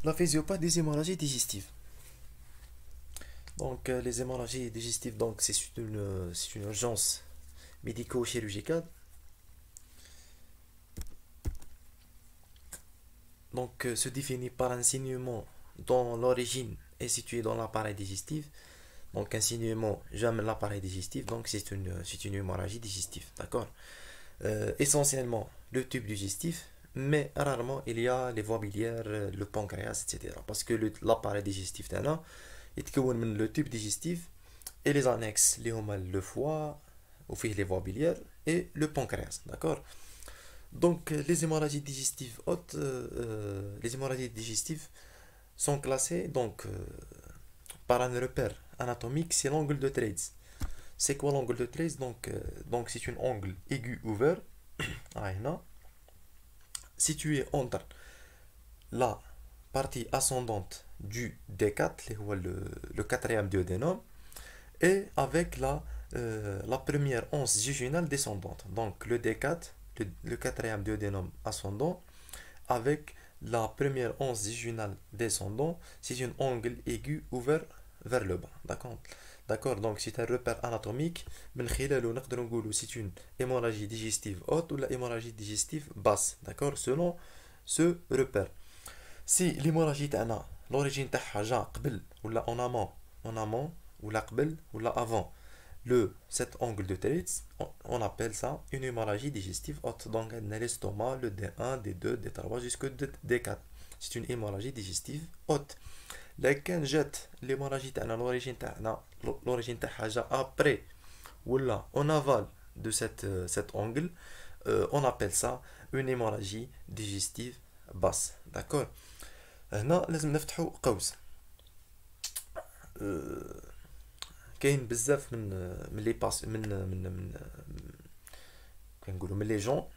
La physiopathie des hémorragies digestives. Donc, les hémorragies digestives, donc c'est une urgence médico-chirurgicale. Donc, se définit par un saignement dont l'origine est située dans l'appareil digestif. Donc, un saignement jamais l'appareil digestif. Donc, c'est une hémorragie digestive, d'accord. Essentiellement le tube digestif, mais rarement il y a les voies biliaires, le pancréas, etc. Parce que l'appareil digestif تاعنا يتكون من le tube digestif et les annexes اللي هما le foie وفيه les voies biliaires et le pancréas, d'accord. Donc les hémorragies digestives hautes, les hémorragies digestives sont classées donc par un repère anatomique, c'est l'angle de Treitz. C'est quoi l'angle de Treitz? Donc c'est un angle aigu ouvert situé entre la partie ascendante du D4, le quatrième duodénum, et avec la première once jejunale descendante. Donc le D4, le quatrième duodénum ascendant, avec la première once jejunale descendant, c'est un angle aigu ouvert vers le bas. D'accord, donc c'est un repère anatomique. C'est une hémorragie digestive haute ou la hémorragie digestive basse. D'accord, selon ce repère. Si l'hémorragie تاعنا l'origine تاعها جا قبل ولا en amont ou la قبل ou la avant cet angle de Treitz, on appelle ça une hémorragie digestive haute. Donc on a l'estomac, le D1, D2, D3 jusqu'au D4. C'est une hémorragie digestive haute. لكن جات l'hémorragie تاعنا l'origine تاعها جا après ولا en aval de cet angle, on appelle ça une hémorragie digestive basse. d'accord. هنا لازم نفتحوا قوس. كاين بزاف من لي باس من كنقولوا من لي جون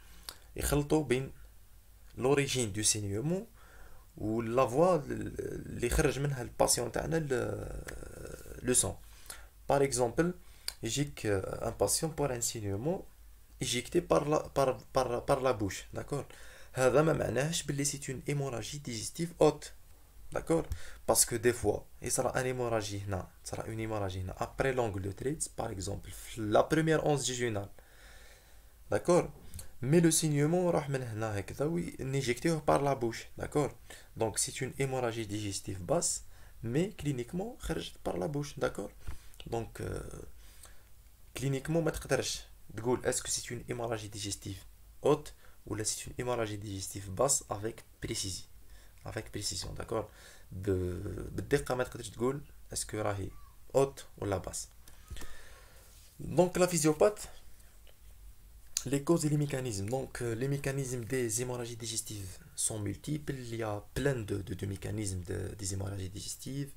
يخلطوا بين لوريجين دو سينيومون و لا فوا اللي خرج منها الباسيون تاعنا لو سون. باغ اكزومبل يجيك ان باسيون بور ان سينيومون éjecté par la bouche, d'accord. هذا ما معناهش باللي c'est une hémorragie digestive haute, d'accord. Parce que des fois il sera une hémorragie هنا, sera une hémorragie هنا après l'angle de Treitz, par exemple la première once jejunale, d'accord. Mais le saignement راح من هنا هكذا وينجكتيه par la bouche, d'accord. Donc c'est une hémorragie digestive basse mais cliniquement خرجت par la bouche, d'accord. Donc cliniquement ما تقدرش تقول est-ce que c'est une hémorragie digestive haute ou là c'est une hémorragie digestive basse avec précision, d'accord. بالدقة ما تقدرش تقول est-ce que راهي haute ou la basse. Donc la physiopathe, les causes et les mécanismes. Donc les mécanismes des hémorragies digestives sont multiples. Il y a plein de mécanismes des hémorragies digestives.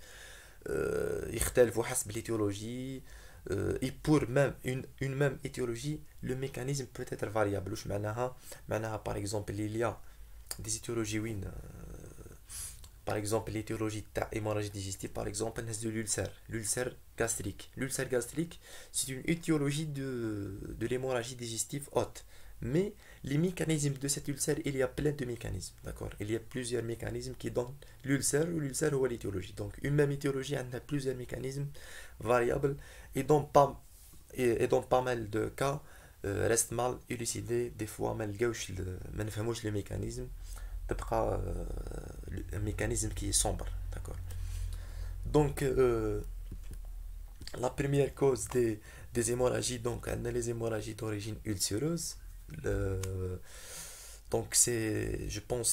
يختلفوا حسب l'étiologie. Et pour même une même étiologie, le mécanisme peut être variable. واش معناها par exemple il y a des étiologies وين par exemple l'étiologie تاع hémorragie digestive, par exemple de l'ulcère gastrique. L'ulcère gastrique, c'est une étiologie de l'hémorragie digestive haute. Mais les mécanismes de cet ulcère, il y a plein de mécanismes, d'accord. Il y a plusieurs mécanismes qui donnent l'ulcère ou l'étiologie. Donc une même étiologie a plusieurs mécanismes variables et dans pas mal de cas reste mal élucidé. Des fois ما نفهموش le mécanisme. تبقى un mécanisme qui est sombre, d'accord. Donc la première cause des hémorragies, donc on a les hémorragies d'origine ulcéreuse. Donc je pense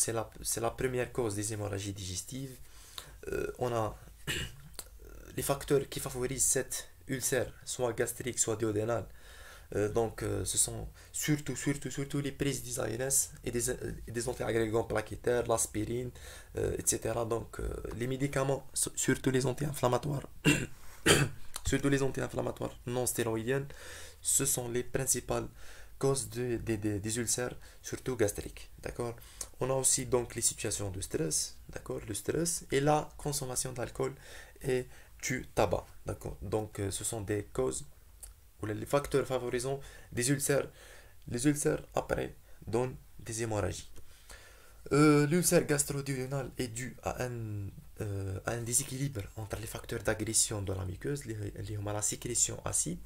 c'est la première cause des hémorragies digestives. On a les facteurs qui favorisent cette ulcère, soit gastrique soit duodénal. Donc ce sont surtout les prises d'ISANS et des antiagrégants plaquettaires, l'aspirine, etc. Donc les médicaments, surtout les anti-inflammatoires surtout les anti-inflammatoires non stéroïdiens, ce sont les principales causes des ulcères, surtout gastriques, d'accord. On a aussi donc les situations de stress, d'accord, le stress et la consommation d'alcool et du tabac, d'accord. Donc ce sont des causes ou les facteurs favorisant des ulcères. Les ulcères après donnent des hémorragies. L'ulcère gastro-duodénal est dû à un déséquilibre entre les facteurs d'agression de la muqueuse, la sécrétion acide,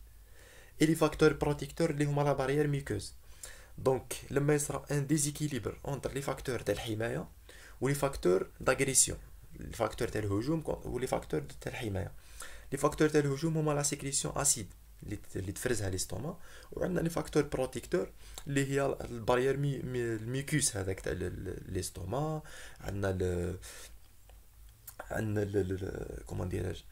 et les facteurs protecteurs, la barrière muqueuse. Donc, il y a un déséquilibre entre les facteurs d'Al-Himaya ou les facteurs d'agression. Les facteurs d'Al-Hujum ou les facteurs d'Al-Himaya. Les facteurs d'Al-Hujum sont la sécrétion acide اللي تفرزها l'estomac, وعندنا les facteurs protecteurs اللي هي البارير الميكوس هذاك تاع l'estomac. عندنا كومون ديراج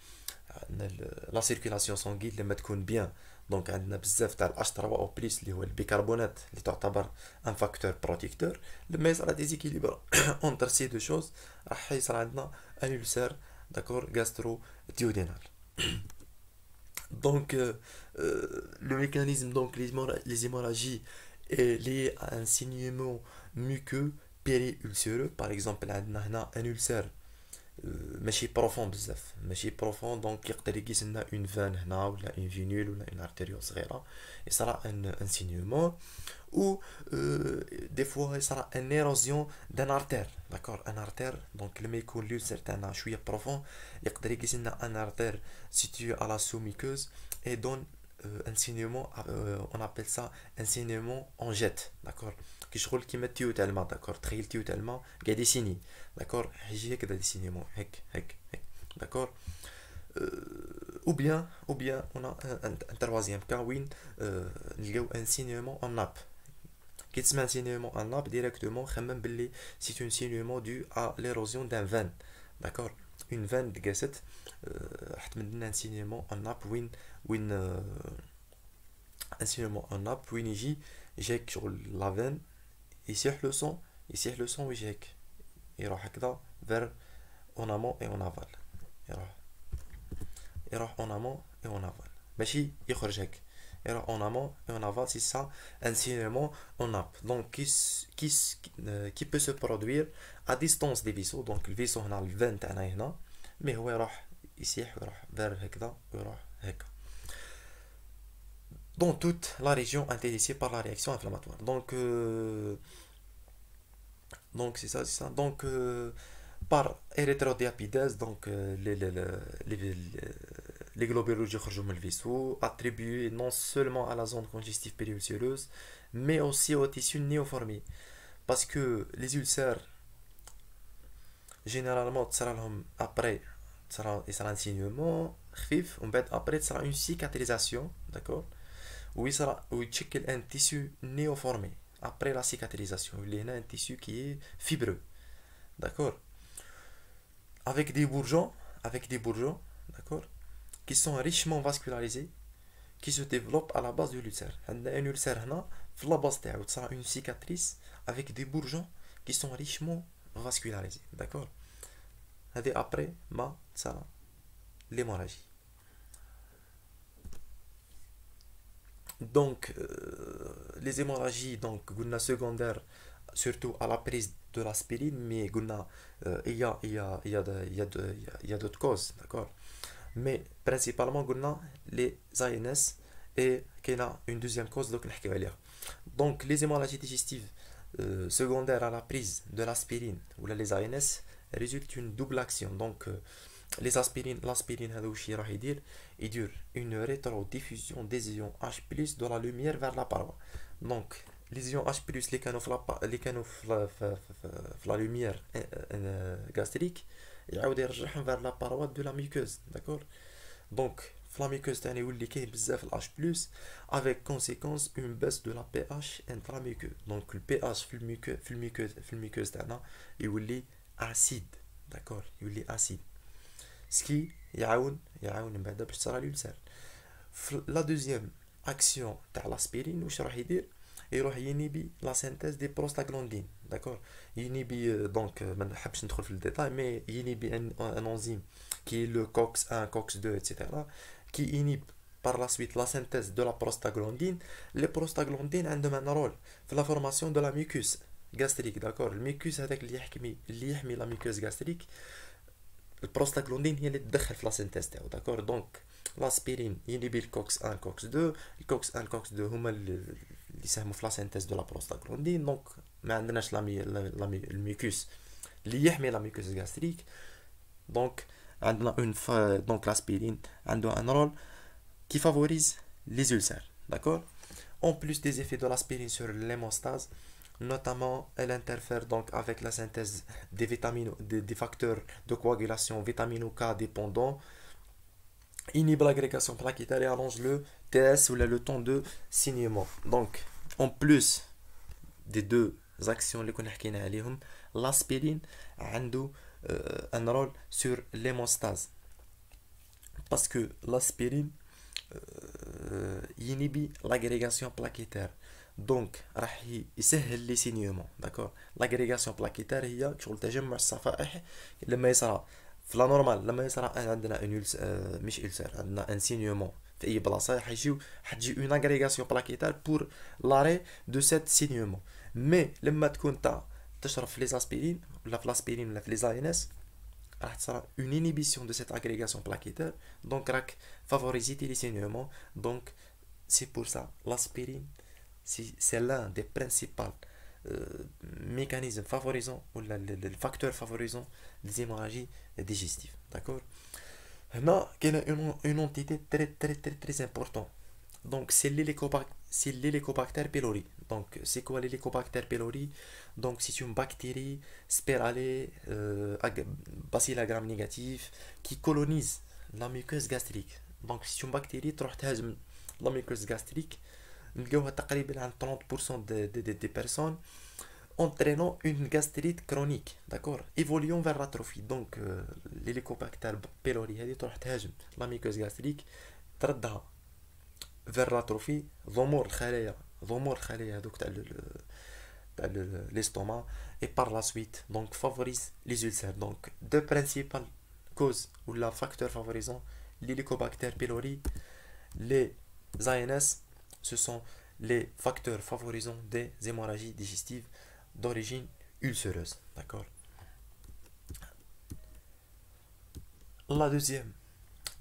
عندنا لا سيركيلاسيون سانغين لما تكون بيان. دونك عندنا بزاف تاع الاش 3 او بليس اللي هو البيكربونات اللي تعتبر ان فاكتور بروتيكتور. لما يصرا ديزيكيليبر اونتر سي دو شوز راح يصرا عندنا ان ألسر داكور غاسترو ديودينال. Donc, le mécanisme, donc les hémorragies est lié à un saignement muqueux périulcéreux. Par exemple, on a un ulcère ماشي بروفون بزاف ماشي بروفون دونك يقدر يقيس لنا اون فان هنا ولا اون فينول ولا اون ارتيريول صغيره يصرا ان سينيومون ou des fois يصرا ان ايروزيون دان ارتير داكور ان ارتير دونك لما يكون لوسير تاعنا شويه بروفون يقدر يقيس لنا ان ارتير سيتوي على سوميكوز et donne un saignement on appelle ça un saignement en jet d'accord كي شغل كيما التيو تاع الماء داكور تخيل التيو تاع الماء قاعد يسيني داكور يجي هكذا دي سينيمون هك داكور ou bien on a un troisième cas وين نلقاو ان سينيمون en nappe كي تسمع سينيمون en nappe directement خمم باللي c'est un saignement dû à l'érosion d'un veine d'accord une veine تقاست راح تمد لنا un saignement en nappe وين un saignement en nappe وين يجي يجيك شغل لا veine يسيح لو سون ويجي هيك يروح هكذا vers en amont et en aval يروح en amont et en aval ماشي يخرج هيك يروح en amont et en aval c'est ça un saignement en nappe donc qui peut se produire à distance des vaisseaux donc le vaisseau هنا le veine تاعنا هنا mais هو يروح يسيح ويروح vers هكذا ويروح هكا dans toute la région intéressée par la réaction inflammatoire. Donc c'est ça. Donc par érythrodéapidase, donc les globules rouges يخرجوا من الvaisseau attribués non seulement à la zone congestive périulcéreuse mais aussi au tissu néoformé parce que les ulcères généralement تصرا لهم après يصرا un saignement خفيف ومن بعد après تصرا une cicatrisation d'accord ويتشكل un tissu néoformé après la cicatrisation il y a un tissu qui est fibreux d'accord avec des bourgeons d'accord qui sont richement vascularisés qui se développent à la base de l'ulcère عندنا un ulcère هنا في la base تاعو تصرا une cicatrice avec des bourgeons qui sont richement vascularisés d'accord هذه après ما تصرا l'hémorragie. Donc, les hémorragies, donc, secondaires, surtout à la prise de l'aspirine, mais il y a d'autres causes, d'accord? Mais principalement, les ANS et qu'il y a une deuxième cause, donc les hémorragies digestives secondaires à la prise de l'aspirine ou les ANS résultent d'une double action. Donc, l'aspirine il dure une rétrodiffusion des ions H+ de la lumière vers la paroi. Donc les ions H+ les canaux la lumière gastrique يعاود يرجعهم vers la paroi de la muqueuse d'accord donc la muqueuse تاعنا يولي كاين بزاف H+ avec conséquence une baisse de la pH intramuqueux donc le pH في الميكوز تاعنا يولي acide d'accord يولي acide ce qui يعاون من بعد باش تصرا l'ulcère. La deuxième action تاع l'aspirine واش راح يدير يروح ينيبي لا سينثيز دي بروستاغلاندين داكور ينيبي دونك ما نحبش ندخل في الديتاي مي ينيبي ان انزيم كي لو كوكس 1 كوكس 2 etc qui inhibe par la suite la synthèse de la prostaglandine. Les prostaglandines عندهم un rôle في la formation de la muqueuse gastrique d'accord الميكوس هذاك اللي يحمي la muqueuse gastrique البروستاغلاندين هي اللي تدخل في لا سينثيز تاعو داكور دونك لاسبيرين ينيبي الكوكس 1 كوكس 2 الكوكس 1 كوكس 2 هما اللي يساهموا في لا سينتيز دو لا بروستاغلاندين. دونك ما عندناش الميكوس اللي يحمي لا ميكوس غاستريك. دونك عندنا دونك l'aspirine عنده un rôle qui favorise les ulcères, d'accord. En plus des effets de l'aspirine sur l'hémostase, notamment elle interfère donc avec la synthèse des vitamines, des facteurs de coagulation vitamino K dépendants, inhibe l'agrégation plaquettaire et allonge le TS ou le temps de saignement. Donc en plus des deux actions اللي كنا حكينا عليهم, l'aspirine عنده un rôle sur l'hémostase parce que l'aspirine inhibe l'agrégation plaquettaire. دونك راح يسهل لي سينيومون, داكور. لاغريغاسيون بلاكيتير هي شغل تجمع الصفائح لما يصرى في لا نورمال. لما يصرى عندنا مش ألسر, عندنا ان سينيومون في اي بلاصه حتجي اون اغريغاسيون بلاكيتير بور لاري دو سيت سينيومون. مي لما تكون تا تشرب في لي اسبيرين ولا في لاسبيرين ولا في لي زاينس, راح تصرى اون انيبيسيون دو سيت اغريغاسيون بلاكيتير. دونك راك فافوريزيتي لي سينيومون. دونك سي بور سا l'aspirine c'est l'un des principaux mécanismes favorisant ou le facteur favorisant les hémorragies digestives, d'accord. Là, il y a une entité très importante. Donc c'est l'Helicobacter pylori. Donc c'est quoi l'Helicobacter pylori? Donc c'est une bactérie spiralée bacille à gram négatif qui colonise la muqueuse gastrique. Donc c'est une bactérie qui تهاجم la muqueuse gastrique. نلقاوها تقريبا عند 30% des personnes, entraînant une gastrite chronique, d'accord, évoluant vers l'atrophie. Donc l'Helicobacter pylori هذه تروح تهاجم la muqueuse gastrique, تردها vers l'atrophie, ضمور الخلايا هذوك تاع l'estomac, et par la suite donc favorise les ulcères. Donc deux principales causes ou la facteur favorisant l'Helicobacter pylori, les ANS, ce sont les facteurs favorisant des hémorragies digestives d'origine ulcéreuse, d'accord. La deuxième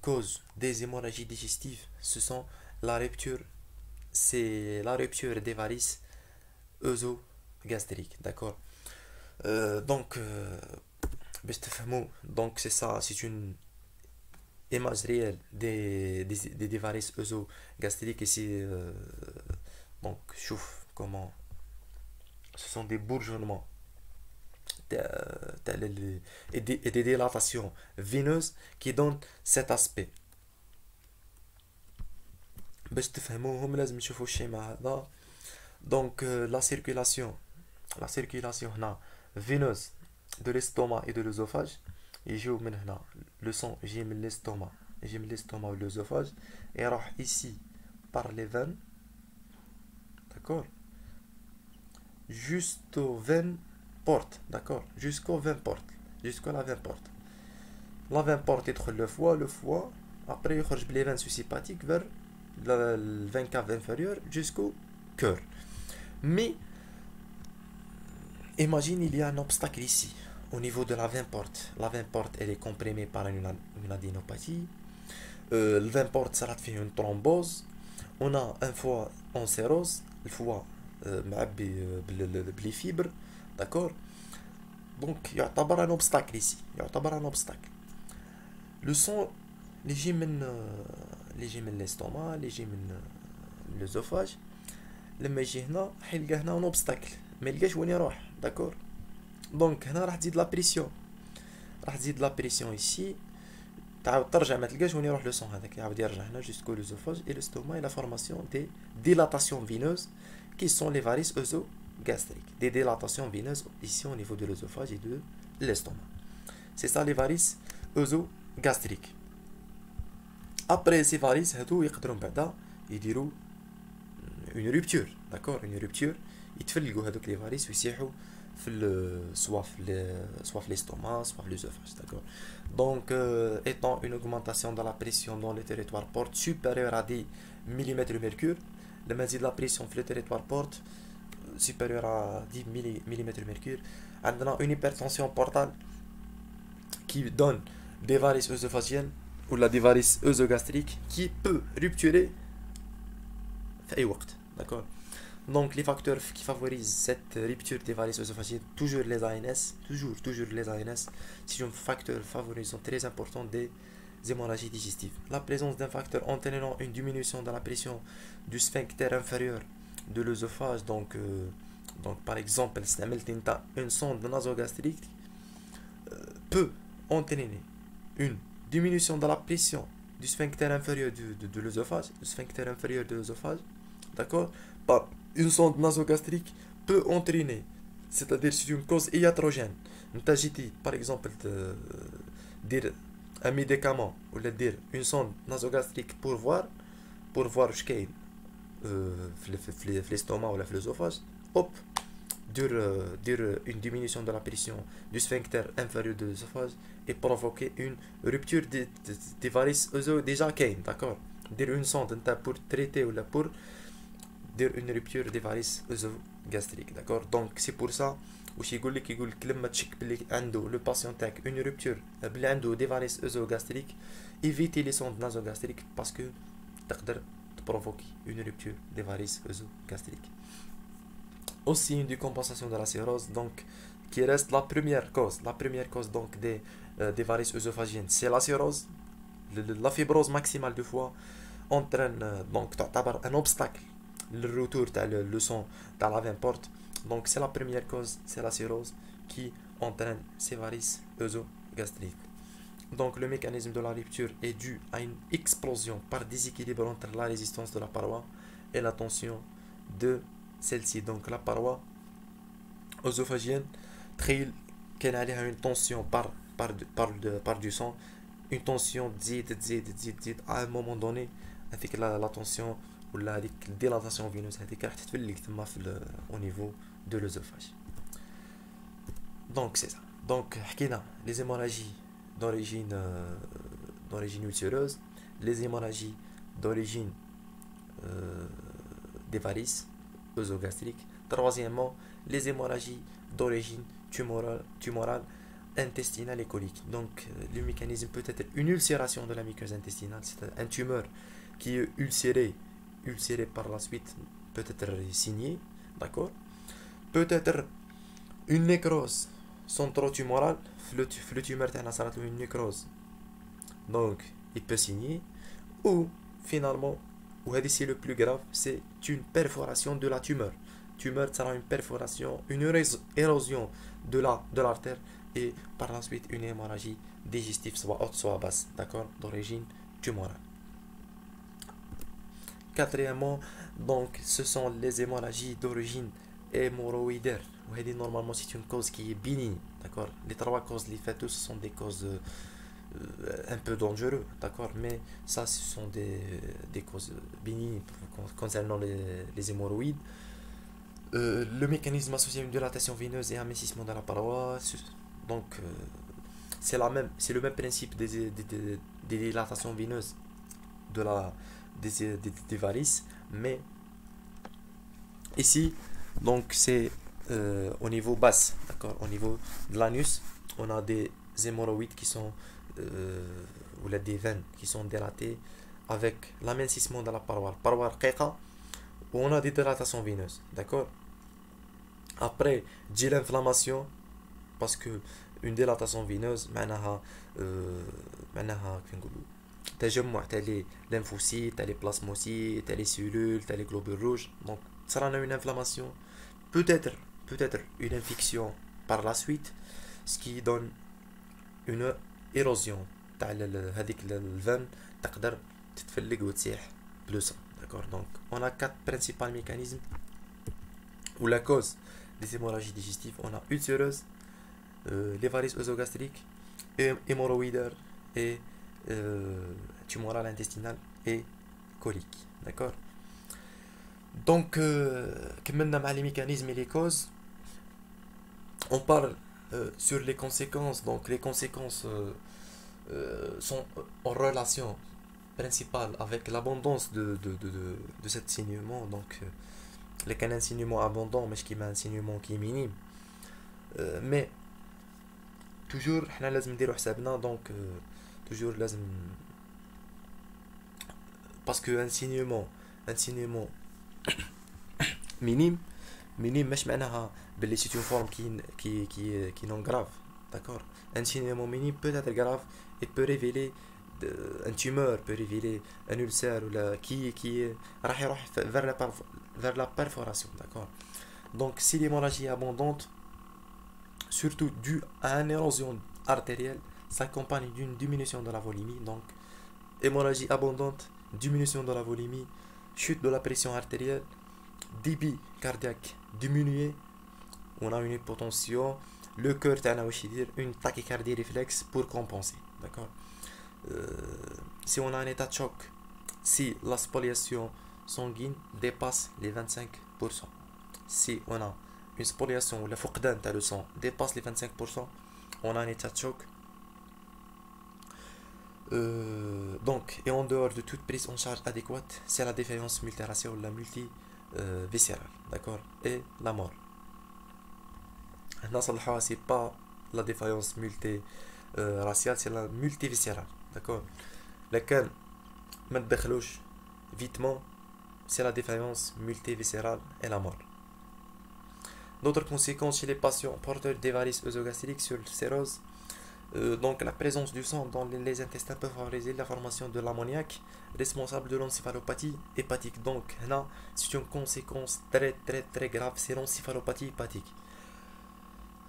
cause des hémorragies digestives, ce sont c'est la rupture des varices œsogastriques, d'accord. Donc donc c'est ça, c'est une image réelle des varices œsogastriques ici. Donc chouf comment ce sont des bourgeonnements et des dilatations veineuses qui donnent cet aspect. باش تفهموهم لازم نشوفوا الشيما هذا. Donc la circulation هنا veineuse de l'estomac et de l'œsophage, يجيو من هنا le sang يجي من l'estomac ou l'œsophage et راح ici par les veines, d'accord, jusqu'aux veines portes, d'accord, jusqu'aux veines portes, jusqu'à la veine porte. La veine porte يدخل le foie après يخرج بلي veines sympathiques vers le veine cave inférieure jusqu'au cœur. Mais imagine il y a un obstacle ici au niveau de la veine porte. La veine porte elle est comprimée par une adénopathie. Le veine porte ça fait une thrombose. On a un foie en cirrhose, le foie معبي بلي fibres, d'accord. Donc يعتبر un obstacle ici, يعتبر un obstacle. Le sang اللي يجي من l'estomac, اللي يجي من l'œsophage, لما يجي هنا حيلقى هنا un obstacle, ما يلقاش وين يروح, d'accord. دونك هنا راح تزيد لا بريسيون ici, تعاود ترجع ما تلقاش وين يروح لو سون هذاك, يعاود يرجع هنا jusqu'au l'œsophage et l'estomac et la formation des dilatations veineuses qui sont les varices œsogastriques. Des dilatations veineuses ici au niveau de l'œsophage et de l'estomac. C'est ça les varices œsogastriques. Après ces varices هادو يقدروا بعدا يديروا une rupture, d'accord, une rupture, يتفلقوا هذوك les varices ويسيحوا soit l'estomac, soit l'œsophage, d'accord. Donc étant une augmentation de la pression dans le territoire porte supérieure à 10 mm mercure, لما تزيد la pression في le territoire porte supérieure à 10 mm mercure, عندنا une hypertension portale qui donne des varices œsophagiennes ou la des varices œsogastriques qui peut rupturer في أي وقت, d'accord. Donc les facteurs qui favorisent cette rupture des varices œsophagiennes, toujours les ANS, toujours les ANS, c'est un facteur favorisant très important des hémorragies digestives. La présence d'un facteur entraînant une diminution de la pression du sphincter inférieur de l'œsophage, donc par exemple, une sonde nasogastrique peut entraîner une diminution de la pression du sphincter inférieur de l'œsophage, le sphincter inférieur de l'œsophage, d'accord, par une sonde nasogastrique peut entraîner, c'est-à-dire c'est une cause iatrogène. Par exemple, dire un médicament ou dire une sonde nasogastrique pour voir ce qu'il y a l'estomac ou l'œsophage, hop, dire une diminution de la pression du sphincter inférieur de l'œsophage et provoquer une rupture des varices déjà d'accord, dire une sonde pour traiter ou pour dire une rupture des varices œsogastriques, d'accord. Donc c'est pour ça واش يقول لك لما تشك بلي عنده لو باسيون تاعك اون رupture بلي عنده دي فاريس ازوغاستريك éviter les sondes nasogastriques parce que تقدر provoquer une rupture des varices œsogastriques. Aussi une décompensation de la cirrhose, donc qui reste la première cause donc des varices œsophagiennes, c'est la cirrhose. La fibrose maximale de foie entraîne donc تعتبر un obstacle le retour le sang dans la veine porte. Donc c'est la première cause, c'est la cirrhose qui entraîne ces varices œsogastriques. Donc le mécanisme de la rupture est dû à une explosion par déséquilibre entre la résistance de la paroi et la tension de celle-ci. Donc la paroi œsophagienne تخيل كان عليها une tension par du sang, une tension تزيد à un moment donné avec la tension ولا هذيك الديلاتاسيون فينوس هذيك راح تتفلق تما au niveau de l'œsophage. Donc c'est ça. Donc حكينا les hémorragies d'origine ulcéreuse, les hémorragies d'origine des varices œsogastriques. Troisièmement, les hémorragies d'origine tumorale, intestinale et colique. Donc le mécanisme peut être une ulcération de la muqueuse intestinale, c'est un tumeur qui est ulcéré par la suite, peut être signé, d'accord. Peut-être une nécrose centrotumorale, le tumeur a une nécrose, donc il peut signer, ou finalement, ou c'est le plus grave, c'est une perforation de la tumeur. Sera une perforation, une érosion de l'artère et par la suite une hémorragie digestive, soit haute soit basse, d'accord, d'origine tumorale. Quatrièmement, donc ce sont les hémorragies d'origine hémorroïdaire. Normalement c'est une cause qui est bénigne, d'accord. Les trois causes les faites, ce sont des causes un peu dangereuses, d'accord, mais ça ce sont des causes bénignes concernant les hémorroïdes. Le mécanisme associé à une dilatation veineuse et amincissement de la paroi, donc c'est le même principe des dilatations veineuses des varices, mais ici donc c'est au niveau basse, d'accord, au niveau de l'anus on a des hémorroïdes qui sont ou des veines qui sont dilatées avec l'amincissement de la paroi رقيقة, où on a des dilatations veineuses, d'accord. Après j'ai l'inflammation parce que une dilatation veineuse معناها كيف نقولوا تجمع تاع لي lymphocytes, تاع لي plasmocytes, تاع لي cellules, تاع لي globules rouges. Donc ça a une inflammation, peut-être une infection par la suite, ce qui donne une érosion تاع هذيك الفن تقدر تتفلق وتسيح بلوسا, d'accord. Donc on a quatre principaux mécanismes ou la cause des hémorragies digestives. On a ulcéreuse, les varices œsogastriques, hémorroïdaires et tumorale intestinale et colique, d'accord. Donc كملنا مع les mécanismes et les causes. On parle sur les conséquences. Donc les conséquences sont en relation principale avec l'abondance de cet saignement. Donc les canaux saignement abondant mais qui met un saignement qui est minime, mais toujours حنا لازم نديرو حسابنا. Donc toujours لازم, parce que un saignement minime. Minime مش معناها باللي c'est une forme qui non grave, d'accord. Un saignement minime peut être grave et peut révéler un tumeur, peut révéler un ulcère ou la qui راح يروح vers la perforation, d'accord. Donc si l'hémorragie est abondante, surtout due à une érosion artérielle, s'accompagne d'une diminution de la volémie. Donc hémorragie abondante, diminution de la volémie, chute de la pression artérielle, débit cardiaque diminué, on a une hypotension, le cœur تاعنا واش يدير une tachycardie réflexe pour compenser, d'accord. Si on a un état de choc, si la spoliation sanguine dépasse les 25%, si on a une spoliation ou la فقدان تاع le sang dépasse les 25%, on a un état de choc. Donc, et en dehors de toute prise en charge adéquate, c'est la défaillance multiraciale ou la multiviscérale, d'accord, et la mort. C'est pas la défaillance multiraciale, c'est la multiviscérale, d'accord. Laquelle, ما تدخلوش vitement, c'est la défaillance multiviscérale et la mort. D'autres conséquences chez les patients porteurs des varices œsogastriques sur le cirrhose. Donc la présence du sang dans les intestins peut favoriser la formation de l'ammoniac responsable de l'encéphalopathie hépatique. Donc là, c'est une conséquence très grave, c'est l'encéphalopathie hépatique.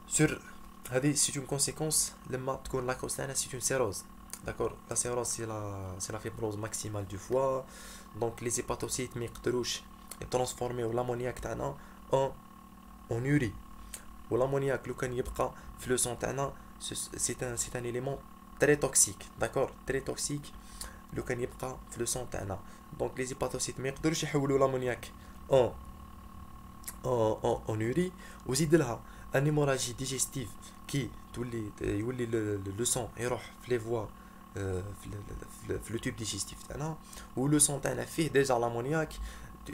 C'est une conséquence, la cause c'est une cirrhose. D'accord, la cirrhose c'est la fibrose maximale du foie. Donc les hépatocytes ميقدروش transformer l'ammoniac تاعنا en urine. Ou l'ammoniac لو كان يبقى في le sang تاعنا, c'est un élément très toxique, d'accord, très toxique لو كان يبقى في le sang تاعنا. Donc les hépatocytes ما يقدروش يحولوا l'ammoniac en urine. وزيد لها un hémorragie digestive qui يولي le sang يروح في les voies في le tube digestif تاعنا, où le sang تاعنا فيه déjà l'ammoniac,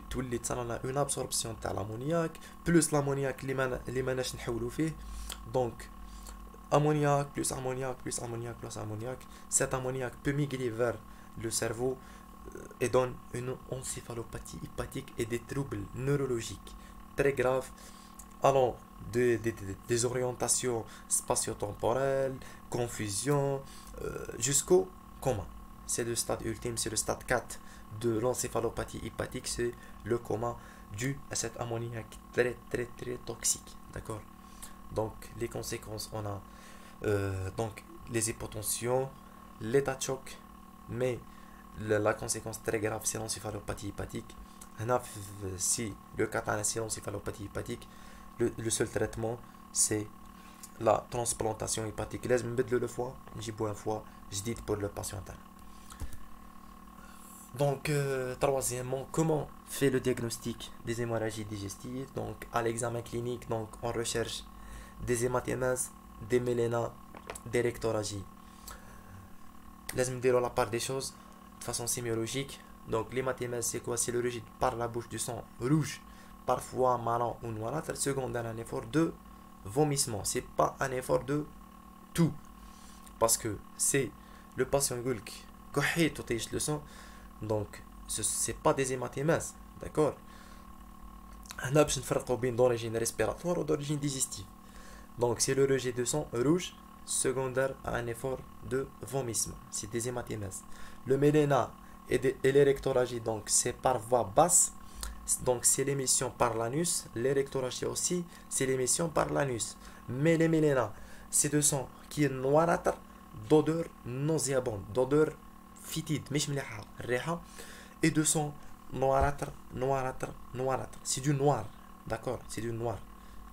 تولي تصرى une absorption تاع l'ammoniac plus l'ammoniac اللي ماناش نحولو فيه. Donc ammoniac plus ammoniac plus ammoniac plus ammoniac, cet ammoniac peut migrer vers le cerveau et donne une encéphalopathie hépatique et des troubles neurologiques très graves allant des orientations spatio-temporelles, confusion, jusqu'au coma. C'est le stade ultime, c'est le stade 4 de l'encéphalopathie hépatique, c'est le coma dû à cet ammoniac très toxique, d'accord. Donc les conséquences, on a donc les hypotensions, l'état de choc, mais la conséquence très grave c'est l'encéphalopathie hépatique. Si le cas c'est l'encéphalopathie hépatique, le seul traitement c'est la transplantation hépatique. لازم نبدلوا le foie, نجيبوا un foie جديد pour le patient. Donc troisièmement, comment fait le diagnostic des hémorragies digestives? Donc à l'examen clinique, donc on recherche des hématémèses, des mélénas, des rectorragies. لازم نديروا la part des choses de façon sémiologique. Donc l'hématémèse c'est quoi? C'est le rejet par la bouche du sang rouge, parfois marron ou noirâtre, secondaire à un effort de vomissement. C'est pas un effort de tout, parce que c'est le patient gulk كحيت وطيش le sang. Donc c'est pas des hématémèses, d'accord. هنا باش نفرقوا بين d'origine respiratoire ou d'origine digestive. Donc c'est le rejet de sang rouge secondaire à un effort de vomissement, c'est des hématémèses. Le méléna et les rectorragies, donc c'est par voie basse, donc c'est l'émission par l'anus. Les rectorragies aussi, c'est l'émission par l'anus. Mais les mélénas, c'est de sang qui est noirâtre, d'odeur nauséabonde, d'odeur fétide, et de sang noirâtre. C'est du noir, d'accord, c'est du noir.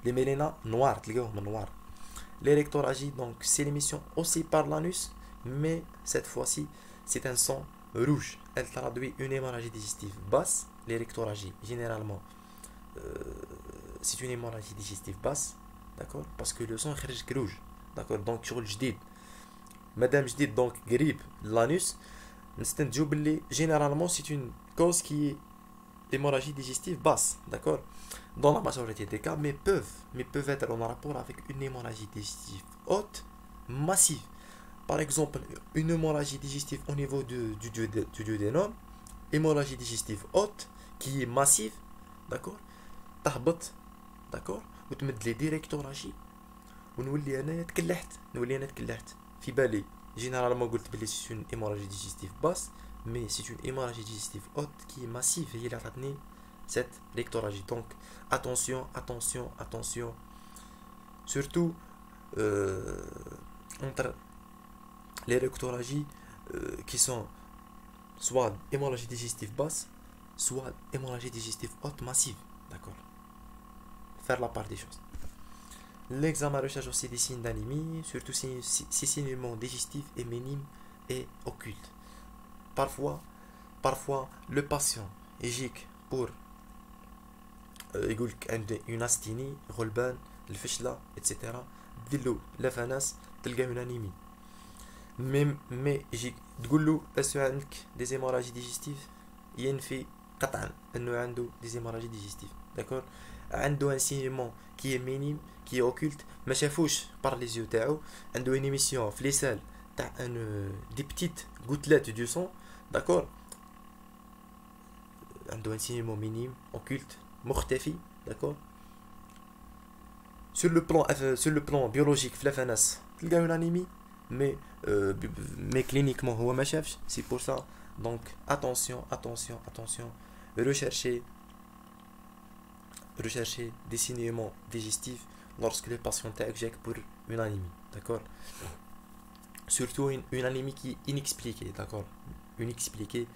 Les mélénas noirs, noir. Les rectorragies, donc c'est l'émission aussi par l'anus, mais cette fois-ci c'est un sang rouge. Elle traduit une hémorragie digestive basse. Les rectorragies, généralement, c'est une hémorragie digestive basse, d'accord, parce que le sang est rouge, d'accord. Donc sur le jdid, madame jdid, donc grippe l'anus, généralement c'est une cause qui est hémorragie digestive basse, d'accord, dans la majorité des cas, mais peuvent être en rapport avec une hémorragie digestive haute, massive. Par exemple, une hémorragie digestive au niveau du duodénum, hémorragie digestive haute qui est massive, d'accord, تهبط داكور وتمد لي ديريكتوراجي ونولي انايا تكلحت في بالي جينيرالمون قلت بلي سي اون هيموراجي ديجيستيف باس مي سي اون هيموراجي ديجيستيف اوت كي ماسيف هي اللي عطاتني سيت ريكتوراجي دونك اتونسيون surtout entre les rectoragies qui sont soit hémorragie digestive basse, soit hémorragie digestive haute massive. D'accord. Faire la part des choses. L'examen recherche aussi des signes d'anémie, surtout si signalement digestif est minime et occulte. Parfois, le patient est gic pour une asthénie, غلبان, الفشلة, etc. ديرلو لافاناس تلقاه une anémie. مي يجي تقول له اسو عندك دي زيموراجي ديجيستيف ينفي قطعا انه عنده دي زيموراجي ديجيستيف داكور عنده ان سينيمون كي مينيم كي اوكولت ما شافوش بار لي زيو تاعو عنده ان ايميسيون في لي سال تاع ان دي بتيت غوتلات دو سون داكور عنده ان سينيمون مينيم اوكولت مختفي داكور sur le plan biologique في لافاناس تلقاه une anémie mais cliniquement هو ما شافش c'est pour ça donc attention rechercher des signalements digestifs lorsque le patient est pour une anémie d'accord surtout une anémie qui est inexpliquée d'accord inexpliquée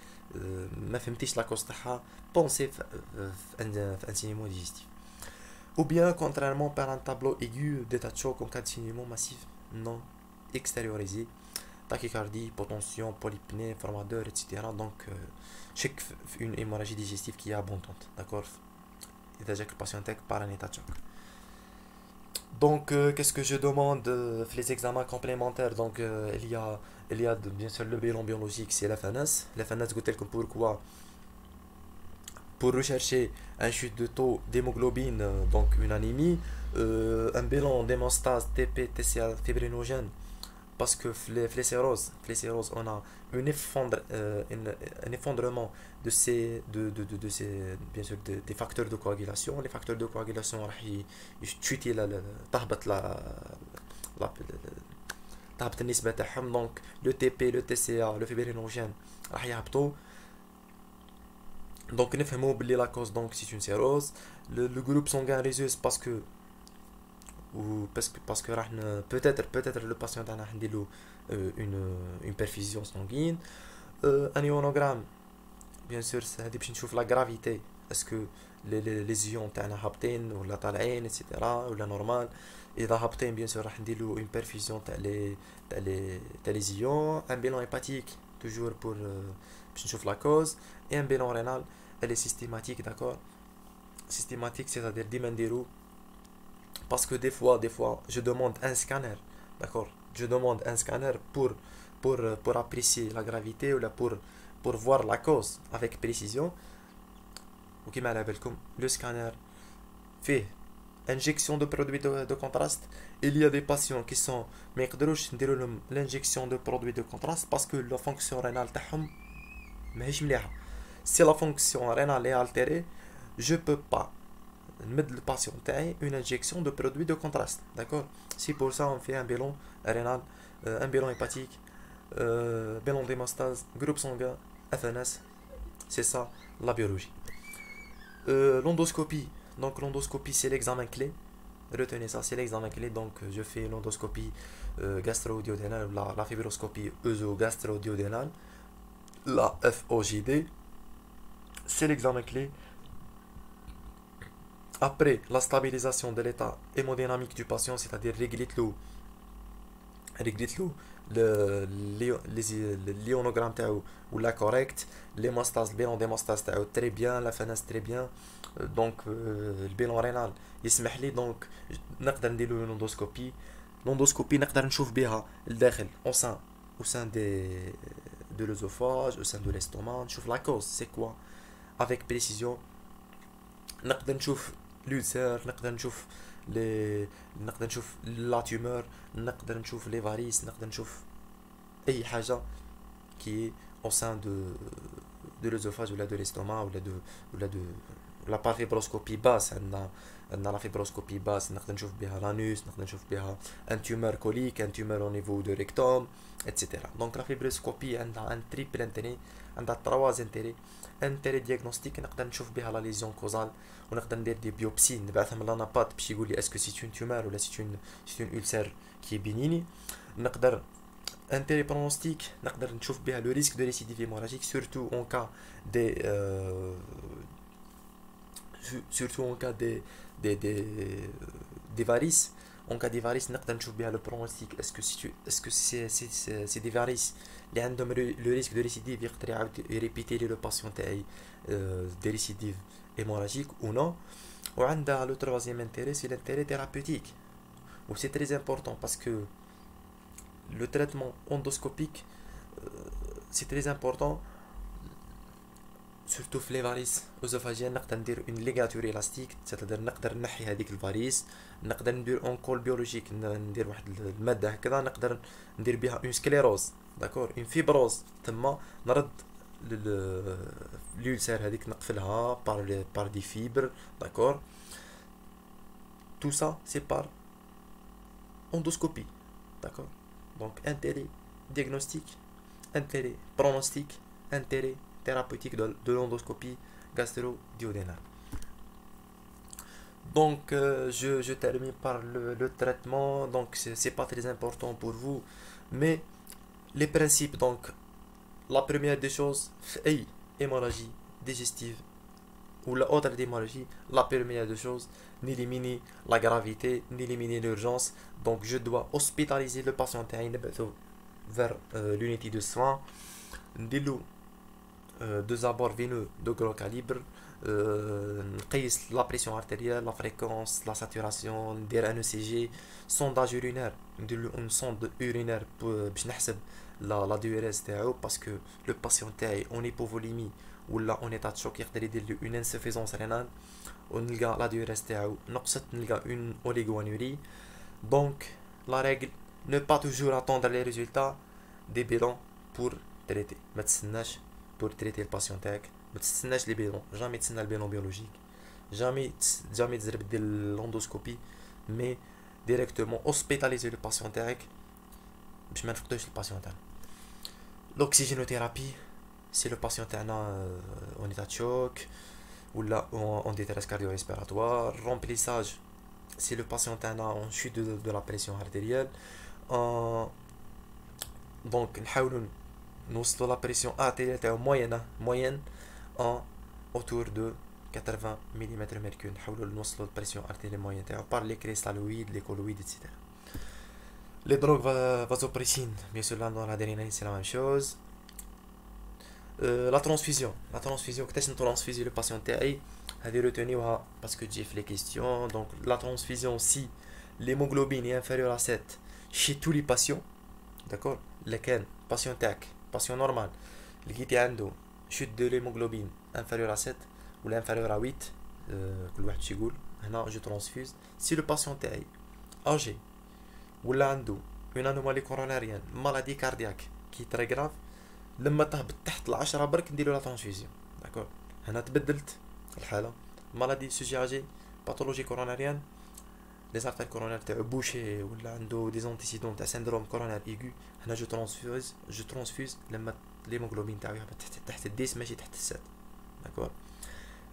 ما فهمتيش la cause تاعها pensez في un signalement digestif ou bien contrairement par un tableau aigu d'état de choc en cas de signalement massif non extériorisé, tachycardie, hypotension, polypnée, formadeur, etc. Donc, chaque une hémorragie digestive qui est abondante, d'accord. Et déjà que le patient est par un état de choc. Donc, qu'est-ce que je demande les examens complémentaires. Donc, il y a bien sûr le bilan biologique, c'est la FNS. La FNS, pourquoi pour rechercher un chute de taux d'hémoglobine, donc une anémie, un bilan d'hémostase TP, TCA fibrinogène. Parce que les cirrhoses, on a un effondrement de ces, bien sûr, des facteurs de coagulation. Les facteurs de coagulation, donc le TP, le TCA, le fibrinogène, donc la cause donc c'est une cirrhose. Le groupe sanguin rhésus ou parce que peut-être le patient a une perfusion sanguine un ionogramme bien sûr ça dépend de la gravité est-ce que les ions تاعنا هابطين ولا طالعين etc ولا normal اذا هابطين bien sûr راح نديرو une perfusion تاع les ions un bilan hépatique toujours pour باش نشوف la cause et un bilan rénal elle est systématique d'accord systématique c'est-à-dire ديما نديرو parce que des fois je demande un scanner d'accord je demande un scanner pour apprécier la gravité ou là pour voir la cause avec précision ok le scanner fait injection de produits de contraste il y a des patients qui sont mais l'injection de produits de contraste parce que la fonction rénale تاعهم ماهيش مليحه si la fonction rénale est altérée je peux pas mettre le patient taille une injection de produits de contraste d'accord c'est pour ça on fait un bilan rénal un bilan hépatique bilan d'hémostase groupe sanguin FNS c'est ça la biologie l'endoscopie donc l'endoscopie c'est l'examen clé retenez ça c'est l'examen clé donc je fais l'endoscopie gastro-duodénale la fibroscopie œso-gastro-duodénale la FOJD c'est l'examen clé. Après la stabilisation de l'état hémodynamique du patient, c'est-à-dire l'ionogramme ou la correcte, l'hémostase, le bilan d'hémostase très bien, la FNS très bien, donc le bilan rénal يسمح لي donc نقدر نديرو l'endoscopie. L'endoscopie نقدر نشوف بها الداخل au sein de l'œsophage, au sein de l'estomac, نشوف la cause, c'est quoi avec précision. نقدر نشوف l'ulcère نقدر نشوف la tumeur نقدر نشوف les varices نقدر نشوف اي حاجه qui est au sein de l'œsophage ou là de l'estomac ou là de la fibroscopie basse عندنا la fibroscopie basse نقدر نشوف بها l'anus نقدر نشوف بها un tumeur colique un tumeur au niveau de rectum etc. donc la fibroscopie عندها un triple intérêt عندها trois intérêts intérêt diagnostic نقدر نشوف بها la lésion causale ونقدر ندير دي بيوبسي نبعثهم لانابات باش يقول لي اسكو سي اون tumeur ولا سي اون ulcère qui est bénigne نقدر intérêt pronostic نقدر نشوف بها le risque de récidive hémorragique surtout en cas des surtout en cas des varices en cas des varices نقدر نشوف بها le pronostic est-ce que c'est des varices اللي عندهم le risque de récidive يقدر يعاود يريبيتي لي لو باسيون تاعي des récidives hémorragiques ou non. وعندها le troisième intérêt c'est l'intérêt thérapeutique ou c'est très important parce que le traitement endoscopique c'est très important surtout في les varices œsophagiennes نقدر ندير une ligature élastique c'est-à-dire نقدر نحي هذيك الفاريس نقدر ندير اون كول بيولوجيك ندير واحد الماده هكذا نقدر ندير بها اون سكليروز داكور اون فيبروز تما نرد l'ulcère هذيك نقفلها par des fibres d'accord tout ça c'est par endoscopie d'accord donc intérêt diagnostic intérêt pronostic intérêt thérapeutique de l'endoscopie gastro-duodénale. Donc je termine par le traitement, donc c'est pas très important pour vous, mais les principes, donc la première des choses, hémorragie digestive ou la autre hémorragie, la première des choses, n'éliminer la gravité, n'éliminer l'urgence, donc je dois hospitaliser le patient vers l'unité de soins, deux abords veineux de gros calibre, نقيس la pression artérielle, la fréquence, la saturation, ندير un ECG, sondage urinaire, ندير une sonde urinaire باش نحسب la DRS تاعو parce que le patient تاعي en hypovolémie ولا en état de choc يقدر يدير له une insuffisance rénale ونلقى la DRS تاعو نقصت نلقى une oligoanurie. Donc la règle, ne pas toujours attendre les résultats des bilans pour traiter. ما تستناش pour traiter le patient تاعك ما تستناش لي بيلون جامي تسنى البيلون بيولوجيك جامي تزرب دير l'endoscopie mais directement hospitaliser le patient تاعك باش ما نفقدوش الباسيون تاعنا. l'oxygénothérapie c'est le patient تاعنا en état de choc ولا en détresse cardio-respiratoire. remplissage c'est le patient تاعنا en chute de la pression artérielle. donc نحاولوا نوصلوا la pression artérielle تاعو moyenne en autour de 80 mm mercure. نحاولوا نوصلوا la pression artérielle moyenne تاعو par les cristalloïdes les colloïdes etc. les drogues vasopressines bien sûr là dans l'adrénaline c'est la même chose. la transfusion كيفاش نترانسفيزي le patient تاعي هذه retenez parce que j'ai fait les questions. donc la transfusion si l'hémoglobine est inférieure à 7 chez tous les patients d'accord لكن patient تاعك patient normal لقيتي عنده chute de l'hémoglobine inférieure à 7 ou inférieure à 8 كل واحد شي يقول هنا je transfuse. si le patient تاعي âgé ولا عنده une anomalie coronarienne maladie cardiaque qui est très grave لما تهبط تحت ال10 برك نديرو لا ترانسفيزيون داكور. هنا تبدلت الحاله maladie sujet âgé pathologie coronarienne les artères coronaires تاعو بوشي ولا عنده des antécédents تاع syndrome coronaire aigu هنا je transfuse لما l'hémoglobine تاعو يهبط تحت 10 ماشي تحت 7 داكور.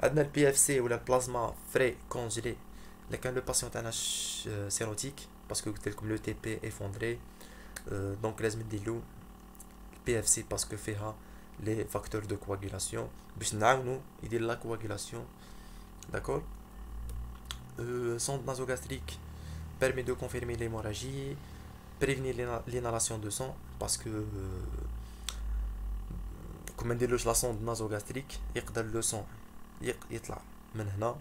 عندنا البي اف سي ولا البلازما فري كونجيلي الا كان لو باسيون تاعنا سيروتيك باسكو قلت لكم لو تي بي افوندري دونك لازم نديرلو البي اف سي باسكو فيها لي فاكتور دو كواغيلاسيون باش نعاونو يدير لا كواغيلاسيون داكور. sonde nasogastrique permet de confirmer l'hémorragie, prévenir l'inhalation de sang parce que كما نديرلوش لا sonde nasogastrique يقدر لو sang يطلع من هنا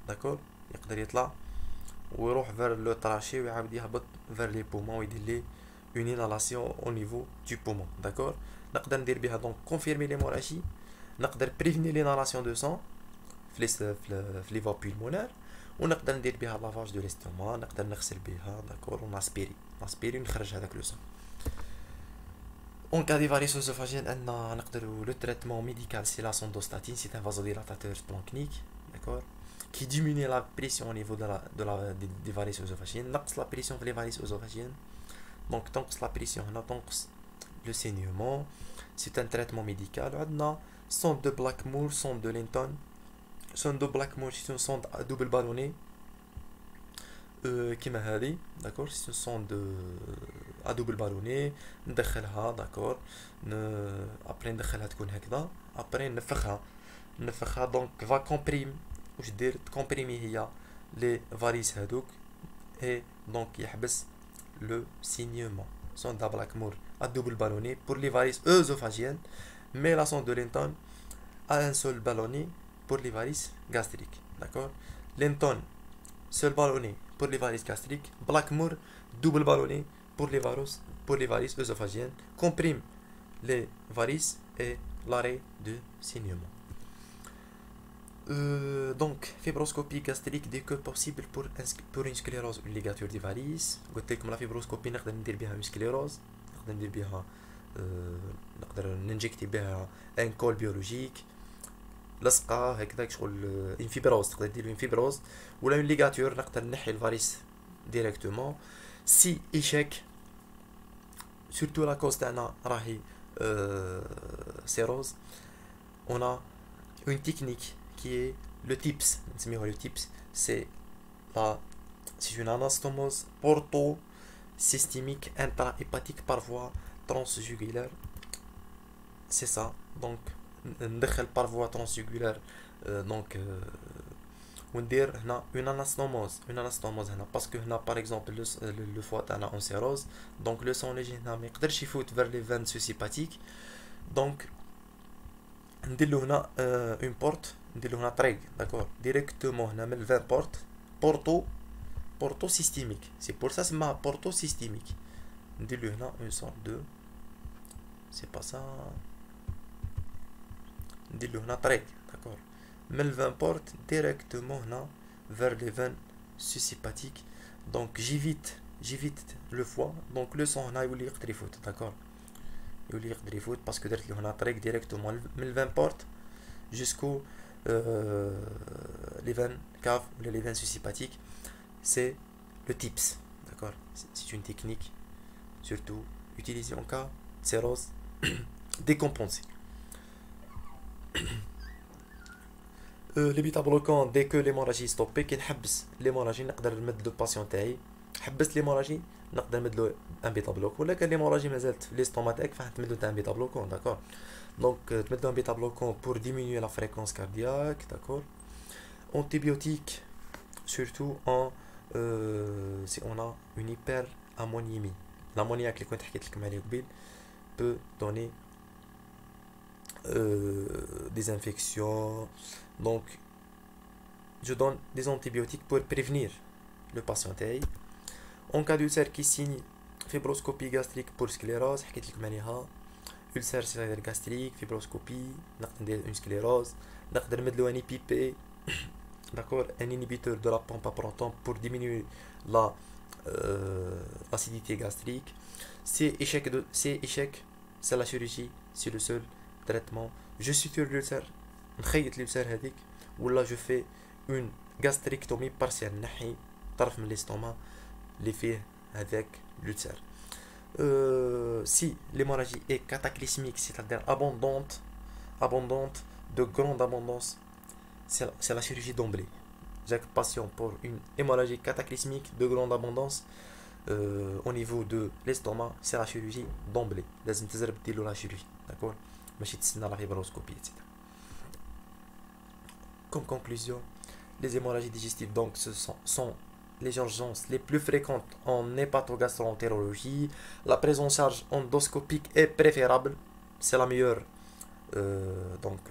داكور يقدر يطلع ويروح vers le trachée ويعاود يهبط vers les poumons ويدير لي une inhalation au niveau du poumon d'accord. نقدر ندير بها donc confirmer l'hémorragie نقدر prévenir l'inhalation de sang في les voies pulmonaires ونقدر ندير بها لافاج دو ليستوما نقدر نغسل بها داكور وناسبيري ونخرج هذاك لو سون. En cas de varices œsophagiennes, نقدروا le traitement médical c'est la sondostatine, c'est un vasodilatateur splanchnique d'accord, qui diminue la pression au niveau des varices œsophagiennes, نقص la pression في les varices œsophagiennes. Donc تنقص la pression هنا تنقص le saignement. C'est un traitement médical. عندنا sonde de Blackmore, sonde de Linton. Sonde de Blackmore c'est une sonde à double ballonnet كيما هذه d'accord, c'est une sonde à double ballonnet ندخلها d'accord, après ندخلها تكون هكذا, après نفخها donc va comprime واش دير تكومبريمي هي لي فاريس هذوك et donc يحبس le saignement. Sonde à Blackmore à double ballonnet pour les varices œsophagiennes, mais la sonde de Linton a un seul ballonnet pour les varices gastriques, d'accord. Linton seul ballonnet pour les varices gastriques, Blackmore double ballonnet pour les varices œsophagiennes, comprime les varices et l'arrêt de saignement. Donc fibroscopie gastrique dès que possible pour une sclérose ou une ligature des varices. قلت لكم la fibroscopie نقدر ندير بها une sclérose, نقدر ندير بها نقدر ننجكتي بها ان كول بيولوجيك لصقه هكذاك شغل ان فيبروز, تقدر دير ان فيبروز ولا اون ليغاتور نقدر نحي الفاريس ديريكتومون. سي ايشيك سورتو لا كوز تاعنا راهي سيروز, اون ا اون تكنيك qui est le TIPS. Le TIPS, c'est une anastomose porto-systémique intrahépatique par voie transjugulaire. C'est ça. Donc, ندخل par voie transjugulaire. Donc, وندير هنا une anastomose هنا parce que هنا par exemple le foie تاعنا en cirrhose, donc le sang léger هنا ما يقدرش يفوت vers les veines suscipatiques. Donc نديرلو هنا une porte, نديرلو هنا طريق d'accord, directement هنا من الفين porto systémique. C'est pour ça سماها porto systémique. نديرلو هنا une sorte de, c'est pas ça, نديرلو هنا طريق d'accord, من الفين porte directement هنا vers les veines suscipatiques. Donc j'évite le foie, donc le sang هنا يولي يقدر يفوت d'accord, يولي يقدر يفوت باسكو درت له هنا طريق ديريكتومون من الفين بورت jusqu'au les veines caves ou les veines suscipatiques. C'est le TIPS d'accord, c'est une technique surtout utilisée en cas de cirrhose décompensée. Les bêta-bloquants dès que l'hémorragie est stoppée, كي نحبس l'hémorragie نقدر نمد لو باسيون تاعي, حبست l'hémorragie نقدر نمد له ان بيتا بلوك, ولا كان l'hémorragie مازالت في ليستوما تاعك فحتمد له تاع ان بيتا بلوكون d'accord. Donc تمد له ان بيتا بلوكون pour diminuer la fréquence cardiaque d'accord. Antibiotiques surtout en si on a une hyperammoniémie. L'ammoniaque اللي كنت حكيت لكم عليه قبيل peut donner des infections. Donc je donne des antibiotiques pour prévenir le patient تاعي. En cas d'ulcère qui signe fibroscopie gastrique pour sclérose حكيت لكم عليها. ulcère gastrique fibroscopie نقدر ندير une sclérose, نقدر نمدلو ان بي d'accord, un inhibiteur de la pompe à proton pour diminuer l'acidité gastrique. C'est échec, c'est la chirurgie, c'est le seul traitement. Je suture l'ulcère, نخيط l'ulcère هذيك, ولا je fais une gastrectomie partielle, نحي طرف من l'estomac اللي فيه هذاك l'ulcère. Si l'hémorragie est cataclysmique, c'est-à-dire abondante, de grande abondance, c'est la chirurgie d'emblée. Chaque patient pour une hémorragie cataclysmique de grande abondance au niveau de l'estomac, c'est la chirurgie d'emblée. لازم تزرب ديرلو la chirurgie, d'accord, ماشي تستنى la fibroscopie etc. Comme conclusion, les hémorragies digestives donc sont les urgences les plus fréquentes en hépatogastroentérologie. La prise en charge endoscopique est préférable, c'est la meilleure. Donc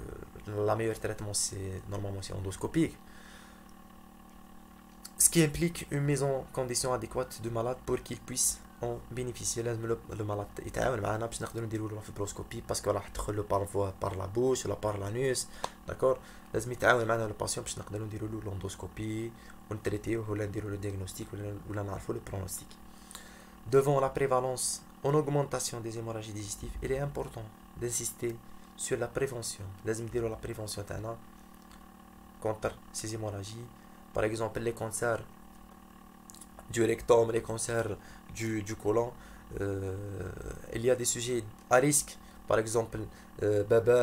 la meilleure traitement c'est normalement c'est endoscopique, ce qui implique une mise en condition adéquate du malade pour qu'il puisse en bénéficier. لازم le malade يتعامل معنا باش نقدروا نديروا له fibroscopie parce que راح تدخل له par la bouche ولا par l'anus d'accord. لازم يتعاون معنا le patient باش نقدروا نديروا له l'endoscopie ونتريتيوه ولا نديروا له diagnostic ولا نعرفوا le pronostic. Devant la prévalence en augmentation des hémorragies digestives, il est important d'insister sur la prévention. لازم نديروا la prévention تاعنا contre ces hémorragies. Par exemple, les cancers du rectum, les cancers du côlon. Il y a des sujets à risque, par exemple, baba,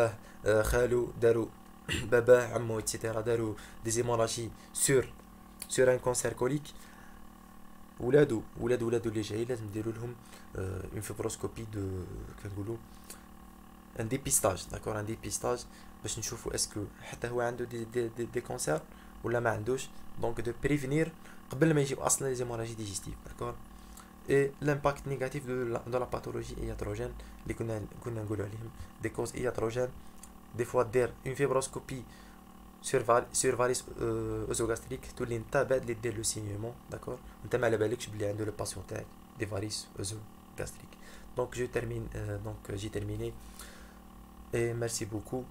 khalou, darou, baba, ammo, etc. darou des hémorragies sur un cancer colique. ولادو اللي جاي لازم نديرو لهم اون فيبروسكوبي دو كنقولوا ان ديبيستاج داكور ان ديبيستاج باش نشوفوا اسكو حتى هو عنده دي كونسير ولا ما عندوش دونك دو بريفينير قبل ما يجيو اصلا لي زيموراجي ديجيستيف داكور اي لامباكت نيجاتيف دو لا باثولوجي اياتروجين اللي كنا نقولوا عليهم دي كوز اياتروجين دي فوا دير اون فيبروسكوبي sur varices اوزوغاستريك تولي نتا بعد اللي دير لو سينيومون داكور انت ما على بالكش بلي عنده لو باسيون تاعك دي فاريس اوزوغاستريك دونك جو تيرمين دونك جي تيرميني et merci beaucoup